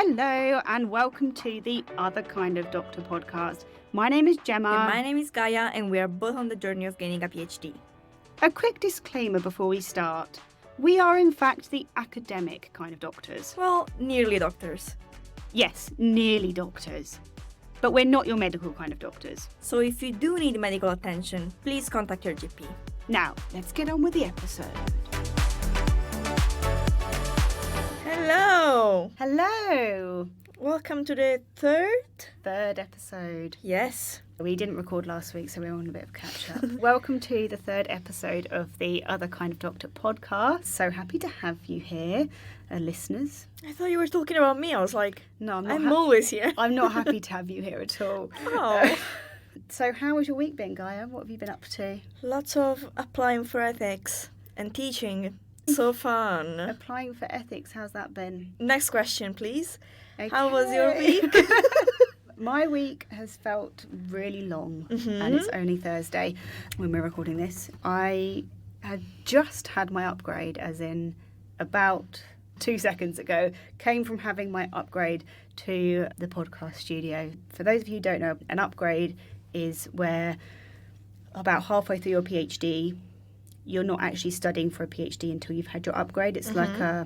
Hello and welcome to the Other Kind of Doctor podcast. My name is Gemma. And my name is Gaia, and we are both on the journey of gaining a PhD. A quick disclaimer before we start. We are in fact the academic kind of doctors. Well, nearly doctors. Yes, nearly doctors. But we're not your medical kind of doctors. So if you do need medical attention, please contact your GP. Now, let's get on with the episode. Hello! Hello! Welcome to the third episode. Yes. We didn't record last week, so we're on a bit of catch up. Welcome to the third episode of the Other Kind of Doctor podcast. So happy to have you here, listeners. I thought you were talking about me. I was like, No, I'm always here. I'm not happy to have you here at all. Oh. So how has your week been, Gaia? What have you been up to? Lots of applying for ethics and teaching. So fun. Applying for ethics, how's that been? Next question, please. Okay. How was your week? My week has felt really long, and it's only Thursday when we're recording this. I had just had my upgrade, as in about 2 seconds ago, came from having my upgrade to the podcast studio. For those of you who don't know, an upgrade is where about halfway through your PhD, you're not actually studying for a PhD until you've had your upgrade. It's like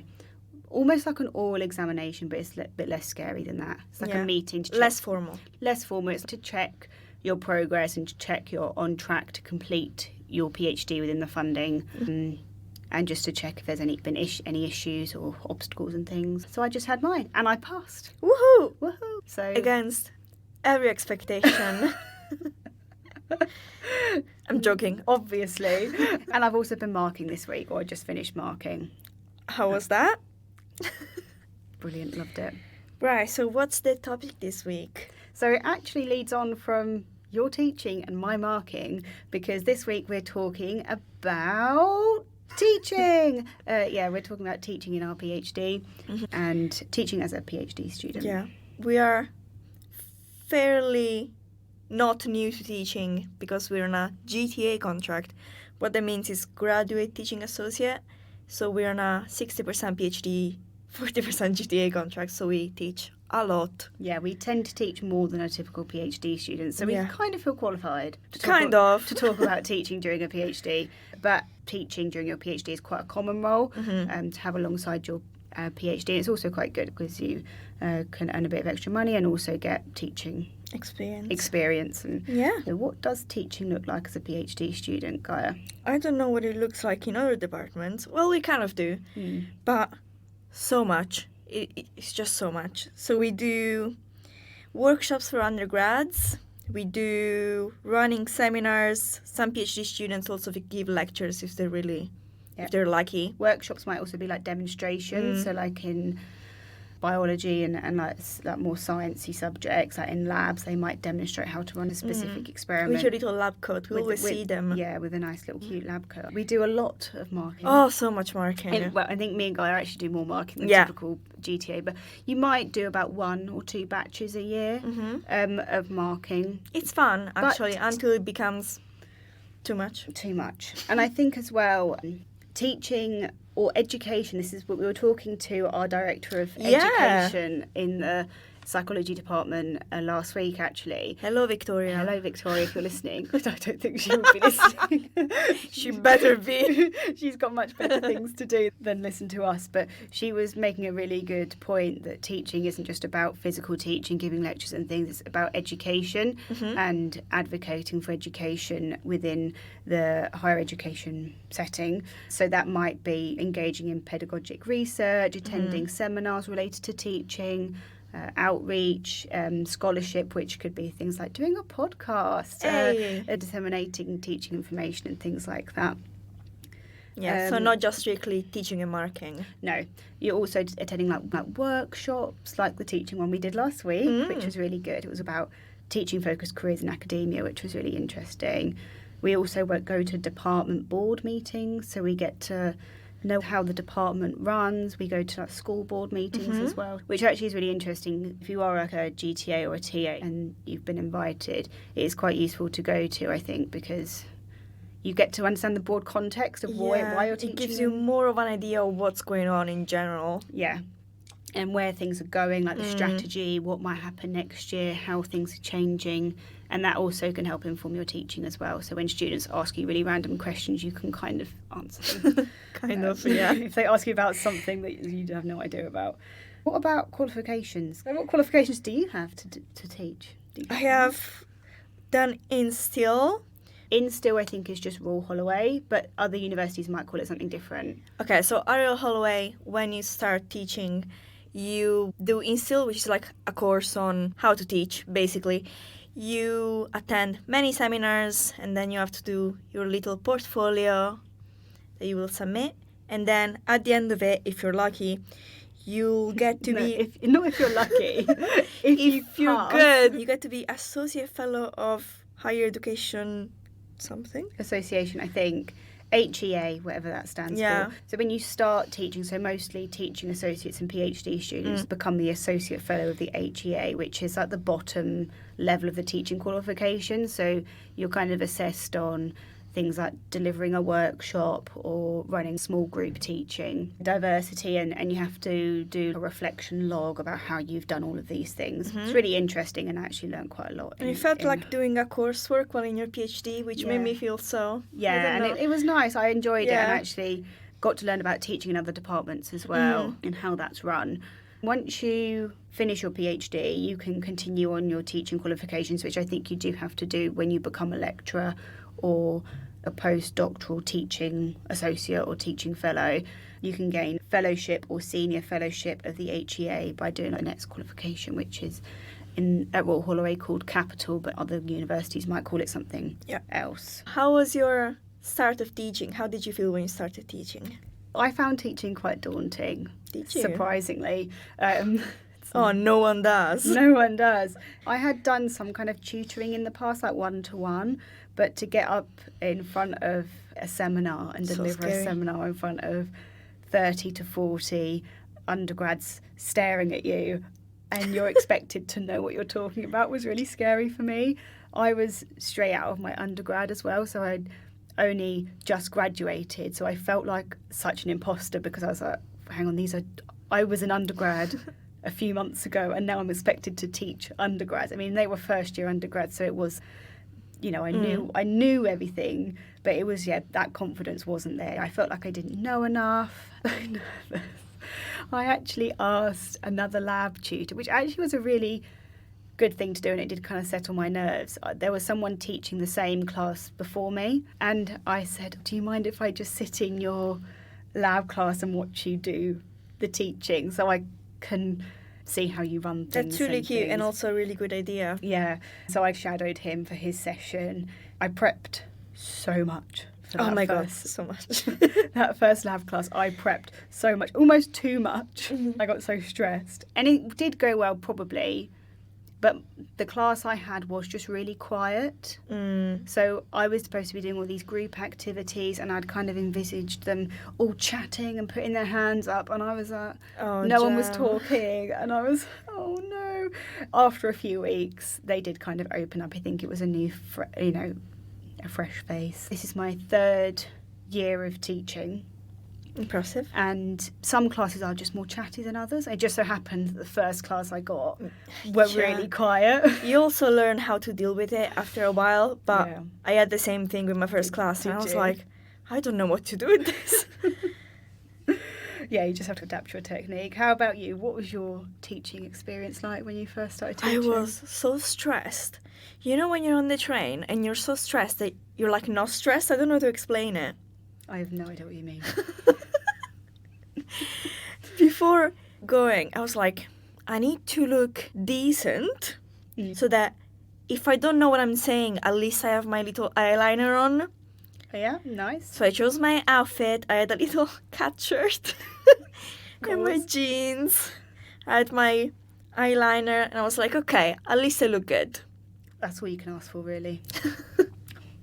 almost like an oral examination, but it's a bit less scary than that. It's like a meeting to check, Less formal. Less formal. It's to check your progress and to check you're on track to complete your PhD within the funding, and just to check if there's any issues or obstacles and things. So I just had mine, and I passed. Woohoo! Woohoo! So Against every expectation. I'm joking. obviously, and I've also been marking this week, or I just finished marking. How was that? Brilliant, loved it. Right, so what's the topic this week? So it actually leads on from your teaching and my marking, because this week we're talking about teaching. We're talking about teaching in our PhD and teaching as a PhD student. Yeah, we are fairly not new to teaching because we're on a GTA contract. What that means is graduate teaching associate. So we're on a 60% PhD, 40% GTA contract, so we teach a lot. Yeah, we tend to teach more than a typical PhD student, so we kind of feel qualified to talk about teaching during a PhD. But teaching during your PhD is quite a common role to have alongside your PhD. It's also quite good because you can earn a bit of extra money and also get teaching experience. And so what does teaching look like as a PhD student, Gaia? I don't know what it looks like in other departments. Well, we kind of do, but so much. It's just so much. So we do workshops for undergrads. We do running seminars. Some PhD students also give lectures if they're lucky. Workshops might also be like demonstrations, so like in biology and like more sciencey subjects, like in labs they might demonstrate how to run a specific experiment. With your little lab coat, we always see them. Yeah, with a nice little cute lab coat. We do a lot of marking. Oh, so much marking. Well, I think me and Gaia actually do more marking than typical GTA, but you might do about 1 or 2 batches a year of marking. It's fun, actually, until it becomes too much. And I think as well, teaching or education, this is what we were talking to our director of education in the psychology department last week, actually. Hello, Victoria. Hello, Victoria, if you're listening. I don't think she would be listening. She better be. She's got much better things to do than listen to us. But she was making a really good point that teaching isn't just about physical teaching, giving lectures and things. It's about education and advocating for education within the higher education setting. So that might be engaging in pedagogic research, attending seminars related to teaching, outreach, scholarship, which could be things like doing a podcast, disseminating teaching information and things like that. Yeah, so not just strictly teaching and marking. No, you're also attending like workshops, like the teaching one we did last week, which was really good. It was about teaching-focused careers in academia, which was really interesting. We also go to department board meetings, so we get to know how the department runs. We go to school board meetings as well, which actually is really interesting. If you are like a GTA or a TA and you've been invited, it is quite useful to go to, I think, because you get to understand the broad context of why you're teaching. It gives you more of an idea of what's going on in general. Yeah. and where things are going, like the strategy, what might happen next year, how things are changing. And that also can help inform your teaching as well. So when students ask you really random questions, you can kind of answer them. If they ask you about something that you have no idea about. What about qualifications? What qualifications do you have to teach? I have done Instill. Instill, I think, is just Royal Holloway, but other universities might call it something different. Okay, so at Royal Holloway, when you start teaching, you do Instill, which is like a course on how to teach, basically. You attend many seminars, and then you have to do your little portfolio that you will submit. And then at the end of it, if you're lucky, you'll get to be... Not if you're lucky. if you're good, you get to be Associate Fellow of Higher Education something. Association, I think. HEA, whatever that stands for. So when you start teaching, so mostly teaching associates and PhD students become the Associate Fellow of the HEA, which is at the bottom level of the teaching qualification. So you're kind of assessed on things like delivering a workshop or running small group teaching, diversity, and you have to do a reflection log about how you've done all of these things. It's really interesting, and I actually learned quite a lot. And you felt like doing a coursework while in your PhD, which made me feel so... Yeah, and it was nice. I enjoyed it, and actually got to learn about teaching in other departments as well and how that's run. Once you finish your PhD, you can continue on your teaching qualifications, which I think you do have to do when you become a lecturer or a postdoctoral teaching associate or teaching fellow. You can gain fellowship or senior fellowship of the HEA by doing the next qualification, which is at Royal Holloway called Capital, but other universities might call it something else. How was your start of teaching? How did you feel when you started teaching? I found teaching quite daunting, surprisingly. No one does. No one does. I had done some kind of tutoring in the past, like one-to-one, but to get up in front of a seminar and deliver a seminar in front of 30 to 40 undergrads staring at you and you're expected to know what you're talking about was really scary for me. I was straight out of my undergrad as well, so I'd only just graduated, so I felt like such an imposter because I was like, hang on, I was an undergrad a few months ago and now I'm expected to teach undergrads. I mean, they were first year undergrads, so it was, I knew everything, but it was, that confidence wasn't there. I felt like I didn't know enough. I actually asked another lab tutor, which actually was a really good thing to do, and it did kind of settle my nerves. There was someone teaching the same class before me, and I said, do you mind if I just sit in your lab class and watch you do the teaching so I can see how you run things? That's really cute and also a really good idea. Yeah. So I shadowed him for his session. I prepped so much. Oh my God, so much. That first lab class, I prepped so much, almost too much. I got so stressed. And it did go well, probably, but the class I had was just really quiet. So I was supposed to be doing all these group activities, and I'd kind of envisaged them all chatting and putting their hands up, and I was like, no one was talking, and I was, oh no. After a few weeks, they did kind of open up. I think it was a new, a fresh face. This is my third year of teaching. Impressive. And some classes are just more chatty than others. It just so happened that the first class I got were really quiet. You also learn how to deal with it after a while, but I had the same thing with my first class, and I was like, I don't know what to do with this. Yeah, you just have to adapt your technique. How about you? What was your teaching experience like when you first started teaching? I was so stressed. You know when you're on the train and you're so stressed that you're like not stressed? I don't know how to explain it. I have no idea what you mean. Before going, I was like, I need to look decent so that if I don't know what I'm saying, at least I have my little eyeliner on. Yeah, nice. So I chose my outfit. I had a little cat shirt and my jeans. I had my eyeliner, and I was like, okay, at least I look good. That's all you can ask for, really.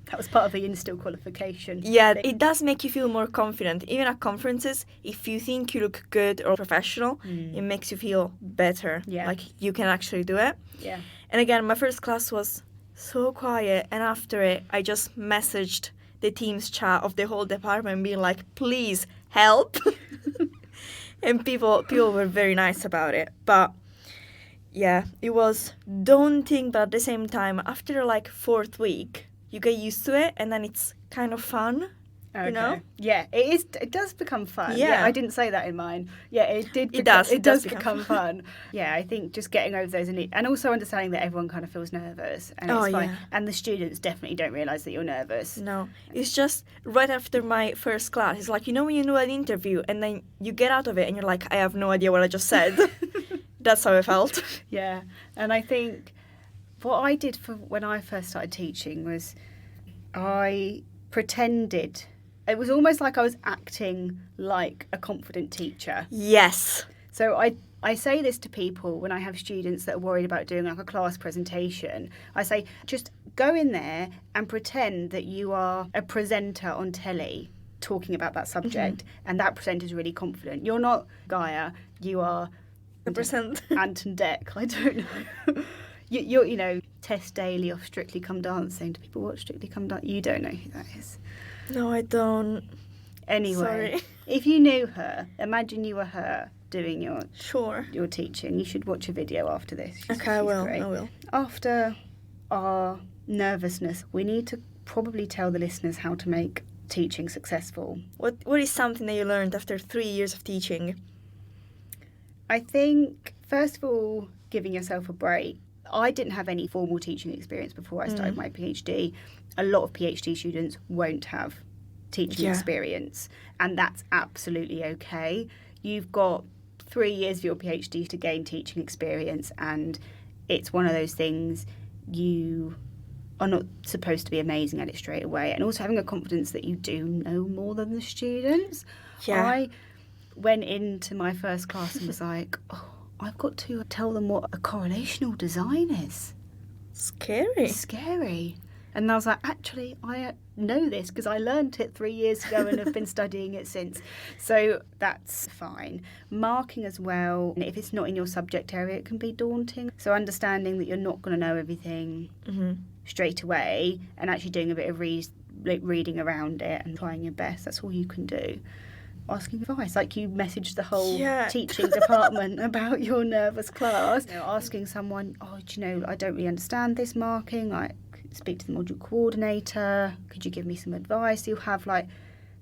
That was part of the Instill qualification. Yeah, it does make you feel more confident. Even at conferences, if you think you look good or professional, it makes you feel better. Yeah. Like you can actually do it. Yeah. And again, my first class was so quiet, and after it, I just messaged the Teams chat of the whole department being like, please help. And people were very nice about it. But yeah, it was daunting, but at the same time, after like 4th week, you get used to it, and then it's kind of fun. Okay. You know? Yeah, it is. It does become fun. Yeah. I didn't say that in mine. Yeah, it did. It does. It does become fun. Yeah, I think just getting over those and also understanding that everyone kind of feels nervous and it's fine. Yeah. And the students definitely don't realise that you're nervous. No, it's just right after my first class. It's like, you know when you do an interview and then you get out of it and you're like, I have no idea what I just said. That's how I felt. Yeah, and I think what I did for when I first started teaching was I pretended. It was almost like I was acting like a confident teacher. Yes. So I say this to people when I have students that are worried about doing like a class presentation. I say, just go in there and pretend that you are a presenter on telly talking about that subject, and that presenter is really confident. You're not Gaia, you are Anton Deck, I don't know. You're, you know, Tess Daly of Strictly Come Dancing. Do people watch Strictly Come Dancing? You don't know who that is. No, I don't. Anyway, Sorry. If you knew her, imagine you were her doing your teaching. You should watch a video after this. Okay, I will. Great. I will. After our nervousness, we need to probably tell the listeners how to make teaching successful. What is something that you learned after 3 years of teaching? I think, first of all, giving yourself a break. I didn't have any formal teaching experience before I started my PhD. A lot of PhD students won't have teaching experience, and that's absolutely okay. You've got 3 years of your PhD to gain teaching experience, and it's one of those things you are not supposed to be amazing at it straight away. And also having a confidence that you do know more than the students. Yeah. I went into my first class and was like, oh, I've got to tell them what a correlational design is. Scary. It's scary. And I was like, actually, I know this because I learned it 3 years ago and have been studying it since. So that's fine. Marking as well, if it's not in your subject area, it can be daunting. So understanding that you're not going to know everything straight away and actually doing a bit of reading around it and trying your best, that's all you can do. Asking advice, like you messaged the whole teaching department about your nervous class. You know, asking someone, oh, do you know, I don't really understand this marking, like speak to the module coordinator, could you give me some advice? You'll have like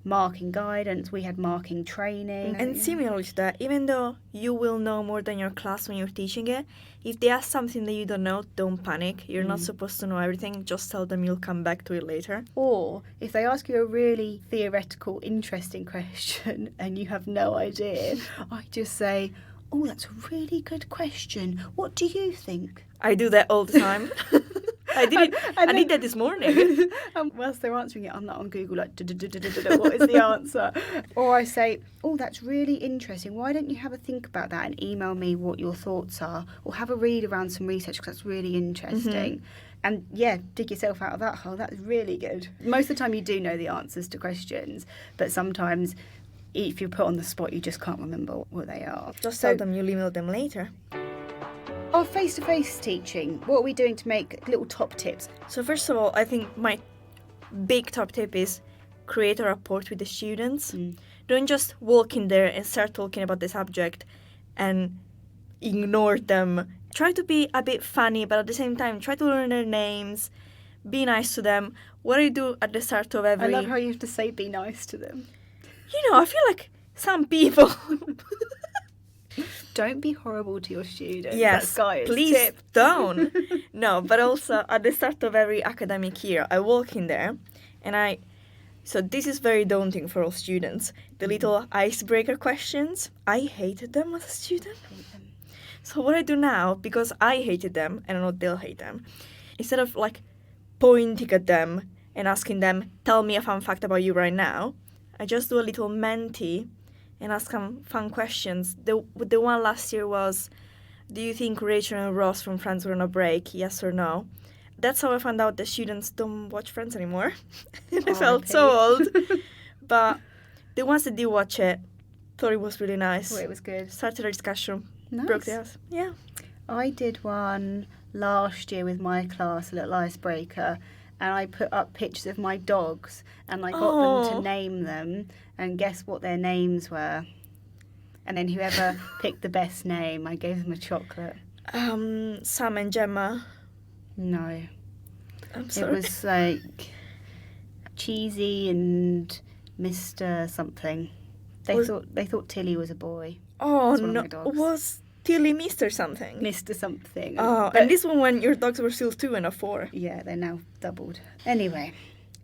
marking guidance, we had marking training. And similarly to that, even though you will know more than your class when you're teaching it, if they ask something that you don't know, don't panic. You're not supposed to know everything, just tell them you'll come back to it later. Or if they ask you a really theoretical, interesting question and you have no idea, I just say, oh, that's a really good question. What do you think? I do that all the time. I did that this morning. Whilst they're answering it, I'm not on Google like, what is the answer? Or I say, oh, that's really interesting. Why don't you have a think about that and email me what your thoughts are? Or have a read around some research because that's really interesting. And yeah, dig yourself out of that hole. That's really good. Most of the time you do know the answers to questions, but sometimes if you're put on the spot, you just can't remember what they are. Just tell them you'll email them later. Our face-to-face teaching, what are we doing to make little top tips? So first of all, I think my big top tip is create a rapport with the students. Don't just walk in there and start talking about the subject and ignore them. Try to be a bit funny, but at the same time, try to learn their names, be nice to them. What I do at the start of every... I love how you have to say be nice to them. You know, I feel like some people... Don't be horrible to your students. Yes, please don't. No, but also at the start of every academic year, I walk in there and so this is very daunting for all students. The little icebreaker questions, I hated them as a student. So what I do now, because I hated them, and I know they'll hate them, instead of like pointing at them and asking them, tell me a fun fact about you right now, I just do a little Menti and ask them fun questions. The one last year was, do you think Rachel and Ross from Friends were on a break? Yes or no? That's how I found out the students don't watch Friends anymore. And I felt so old. But the ones that did watch it thought it was really nice. Oh, it was good. Started a discussion. Nice. Broke the ice. Yeah. I did one last year with my class, a little icebreaker, and I put up pictures of my dogs and I got them to name them and guess what their names were. And then whoever picked the best name, I gave them a chocolate. Sam and Gemma. No. I'm sorry. It was like Cheesy and Mr. something. They thought Tilly was a boy. Oh, It's one of no. my dogs. Was Tilly Mr. something? Mr. something. Oh, But- and this one when your dogs were still 2 and a 4. Yeah, they're now doubled. Anyway,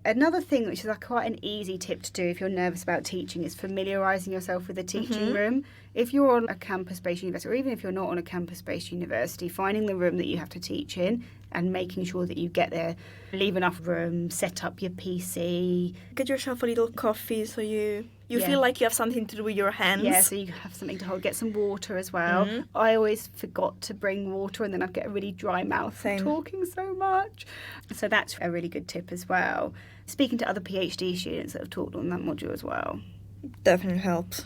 another thing which is like quite an easy tip to do if you're nervous about teaching is familiarising yourself with the teaching room. If you're on a campus-based university, or even if you're not on a campus-based university, finding the room that you have to teach in and making sure that you get there, leave enough room, set up your PC. Get yourself a little coffee so you Yeah. feel like you have something to do with your hands. Yeah, so you have something to hold. Get some water as well. I always forgot to bring water and then I'd get a really dry mouth from Same. talking so much. So that's a really good tip as well. Speaking to other PhD students that have taught on that module as well. Definitely helps.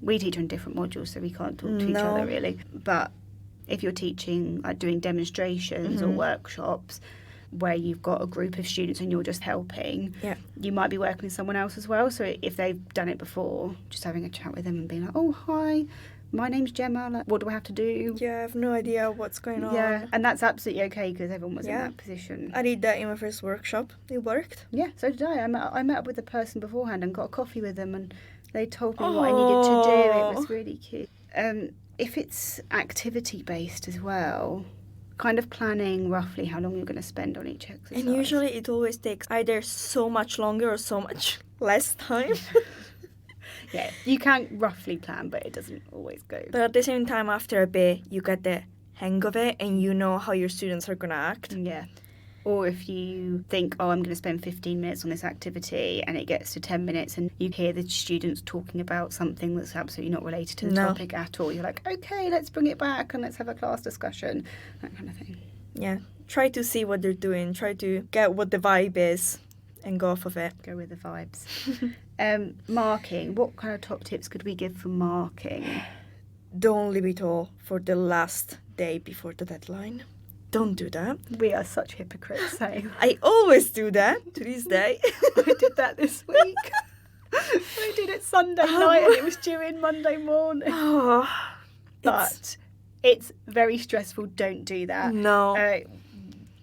We teach on different modules, so we can't talk to each No. other really. But if you're teaching, like doing demonstrations or workshops where you've got a group of students and you're just helping, Yeah. you might be working with someone else as well. So if they've done it before, just having a chat with them and being like, oh, hi, my name's Gemma, like, what do I have to do? Yeah, I have no idea what's going on. Yeah, and that's absolutely okay because everyone was in Yeah. that position. I did that in my first workshop. It worked. Yeah, so did I. I met up with the person beforehand and got a coffee with them and they told me what I needed to do. It was really cute. If it's activity-based as well, kind of planning roughly how long you're going to spend on each exercise. And usually it always takes either so much longer or so much less time. Yeah, you can roughly plan, but it doesn't always go. But at the same time, after a bit, you get the hang of it and you know how your students are going to act. Yeah. Or if you think, oh, I'm going to spend 15 minutes on this activity and it gets to 10 minutes and you hear the students talking about something that's absolutely not related to the No. topic at all, you're like, okay, let's bring it back and let's have a class discussion, that kind of thing. Yeah. Try to see what they're doing. Try to get what the vibe is and go off of it. Go with the vibes. Marking. What kind of top tips could we give for marking? Don't leave it all for the last day before the deadline. Don't do that. We are such hypocrites saying I always do that to this day. I did that this week. I did it Sunday night and it was due in Monday morning. Oh, But it's very stressful. Don't do that. no.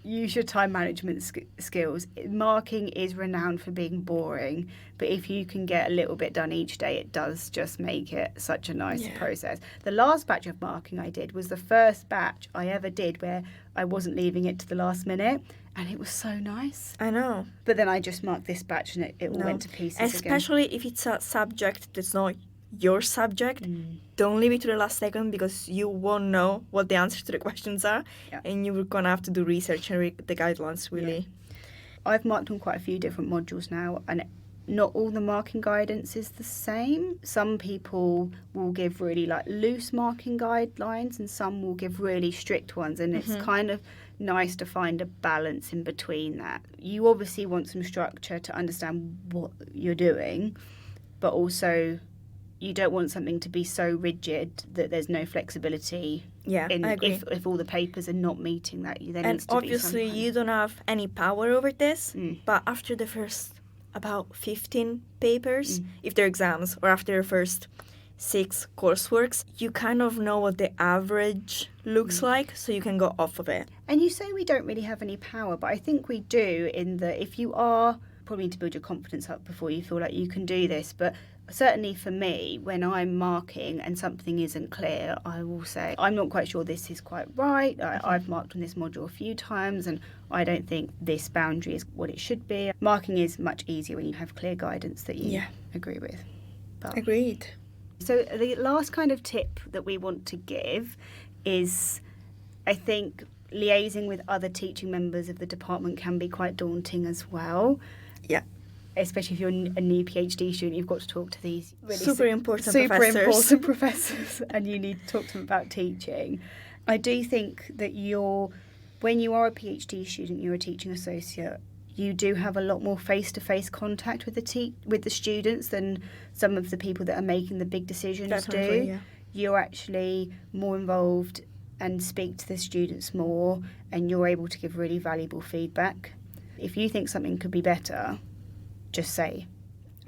Use your time management skills. Marking is renowned for being boring, but if you can get a little bit done each day, it does just make it such a nice process. The last batch of marking I did was the first batch I ever did where I wasn't leaving it to the last minute, and it was so nice. I know. But then I just marked this batch and it all No. went to pieces again. Especially if it's a subject that's not your subject. Don't leave it to the last second because you won't know what the answers to the questions are. Yeah. And you're going to have to do research and read the guidelines, really. I've marked on quite a few different modules now, and not all the marking guidance is the same. Some people will give really like loose marking guidelines and some will give really strict ones, and it's kind of nice to find a balance in between that. You obviously want some structure to understand what you're doing, but also you don't want something to be so rigid that there's no flexibility. Yeah, I agree. If all the papers are not meeting that, there And needs to be some obviously kind you of- don't have any power over this, but after the first about 15 papers, if they're exams, or after the first 6 courseworks, you kind of know what the average looks like, so you can go off of it. And you say we don't really have any power, but I think we do in that if you are, probably need to build your confidence up before you feel like you can do this, but certainly for me, when I'm marking and something isn't clear, I will say, I'm not quite sure this is quite right. I've marked on this module a few times and I don't think this boundary is what it should be. Marking is much easier when you have clear guidance that you agree with. But, Agreed. so the last kind of tip that we want to give is, I think, liaising with other teaching members of the department can be quite daunting as well. Yeah. Especially if you're a new PhD student, you've got to talk to these really Super important professors and you need to talk to them about teaching. I do think that when you are a PhD student, you're a teaching associate, you do have a lot more face-to-face contact with the students than some of the people that are making the big decisions Definitely, do. yeah. You're actually more involved and speak to the students more, and you're able to give really valuable feedback. If you think something could be better, just say.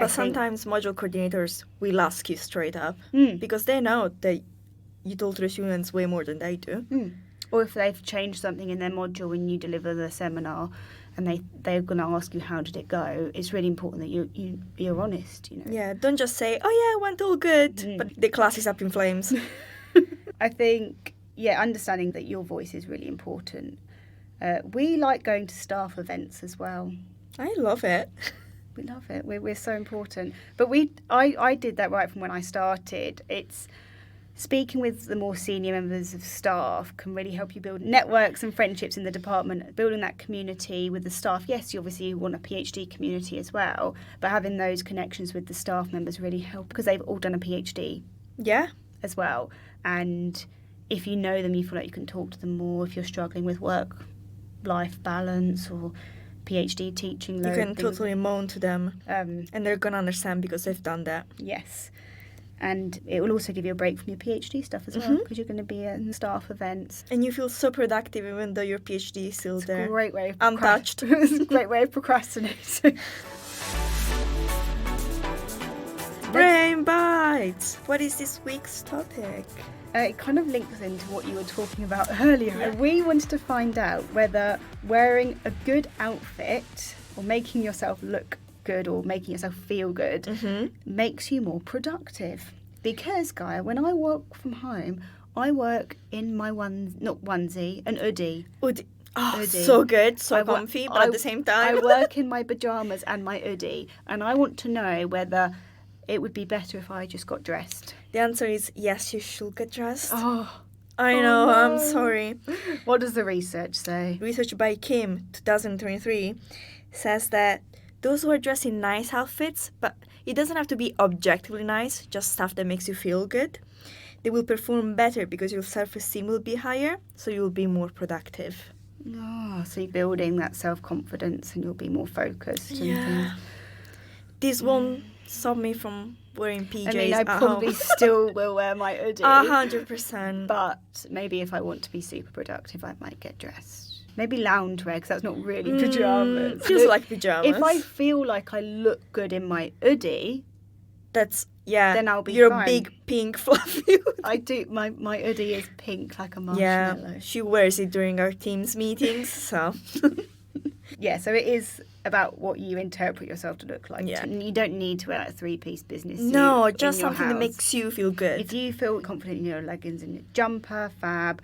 But sometimes module coordinators will ask you straight up Mm. because they know that you told the students way more than they do. Or if they've changed something in their module when you deliver the seminar and they're going to ask you how did it go, it's really important that you're honest, you know. Yeah, don't just say, oh yeah, it went all good, but the class is up in flames. I think, understanding that your voice is really important. We like going to staff events as well. I love it. We love it. We're so important. But I did that right from when I started. It's speaking with the more senior members of staff can really help you build networks and friendships in the department, building that community with the staff. Yes, you obviously want a PhD community as well, but having those connections with the staff members really help because they've all done a PhD. Yeah. As well. And if you know them, you feel like you can talk to them more if you're struggling with work-life balance or PhD teaching. You can totally moan to them and they're going to understand because they've done that. Yes. And it will also give you a break from your PhD stuff as well because you're going to be in staff events. And you feel so productive even though your PhD is still there. It's a great way of untouched. It's a great way of procrastinating. Brain bites! What is this week's topic? It kind of links into what you were talking about earlier. Yeah. We wanted to find out whether wearing a good outfit or making yourself look good or making yourself feel good makes you more productive. Because, Gaia, when I work from home, I work in my an hoodie. Hoodie. Oh, Hoodie. so good, so comfy, but at the same time. I work in my pyjamas and my hoodie, and I want to know whether it would be better if I just got dressed. The answer is yes, you should get dressed. Oh, I know, no. I'm sorry. What does the research say? Research by Kim, 2023, says that those who are dressed in nice outfits, but it doesn't have to be objectively nice, just stuff that makes you feel good, they will perform better because your self-esteem will be higher, so you'll be more productive. Oh, so you're building that self-confidence and you'll be more focused. And things. This won't stop me from wearing PJs I mean, I at probably home. still will wear my hoodie. 100%. But maybe if I want to be super productive, I might get dressed. Maybe loungewear, because that's not really pyjamas. Feels like pyjamas. If I feel like I look good in my hoodie, then I'll be Your fine. big pink fluffy hoodie. I do. My hoodie is pink like a marshmallow. Yeah, she wears it during our team's meetings, so... Yeah, so it is about what you interpret yourself to look like. Yeah. You don't need to wear like a three-piece business suit. No, in just your something that house. makes you feel good. If you feel confident in your leggings and your jumper, fab.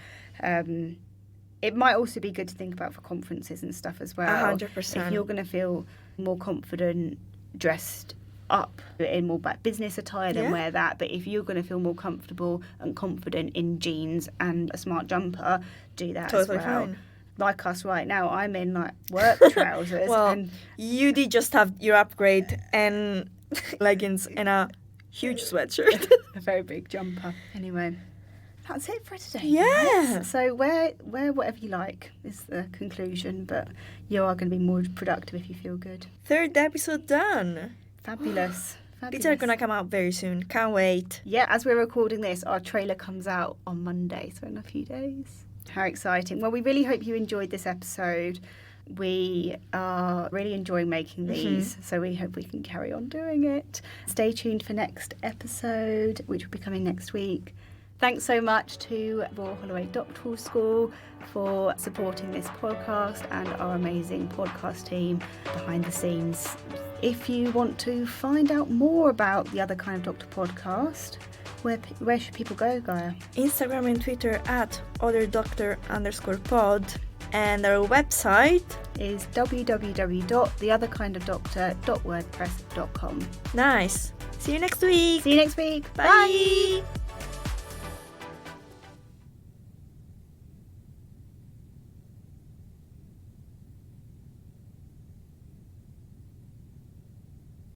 It might also be good to think about for conferences and stuff as well. 100%. If you're going to feel more confident dressed up in more business attire, then wear that. But if you're going to feel more comfortable and confident in jeans and a smart jumper, do that Totally as well. fine. Like us right now, I'm in like work trousers. Well, and you did just have your upgrade and leggings and a huge sweatshirt. a very big jumper. Anyway, that's it for today. Yeah. guys. So wear whatever you like is the conclusion, but you are going to be more productive if you feel good. 3rd episode done. Fabulous. These are going to come out very soon. Can't wait. Yeah, as we're recording this, our trailer comes out on Monday, so in a few days. How exciting. Well, we really hope you enjoyed this episode. We are really enjoying making these, so we hope we can carry on doing it. Stay tuned for next episode, which will be coming next week. Thanks so much to Royal Holloway Doctoral School for supporting this podcast and our amazing podcast team behind the scenes. If you want to find out more about the Other Kind of Doctor podcast, where should people go, Gaia? Instagram and Twitter at otherdoctor_pod. And our website is www.theotherkindofdoctor.wordpress.com. Nice. See you next week. See you next week. Bye.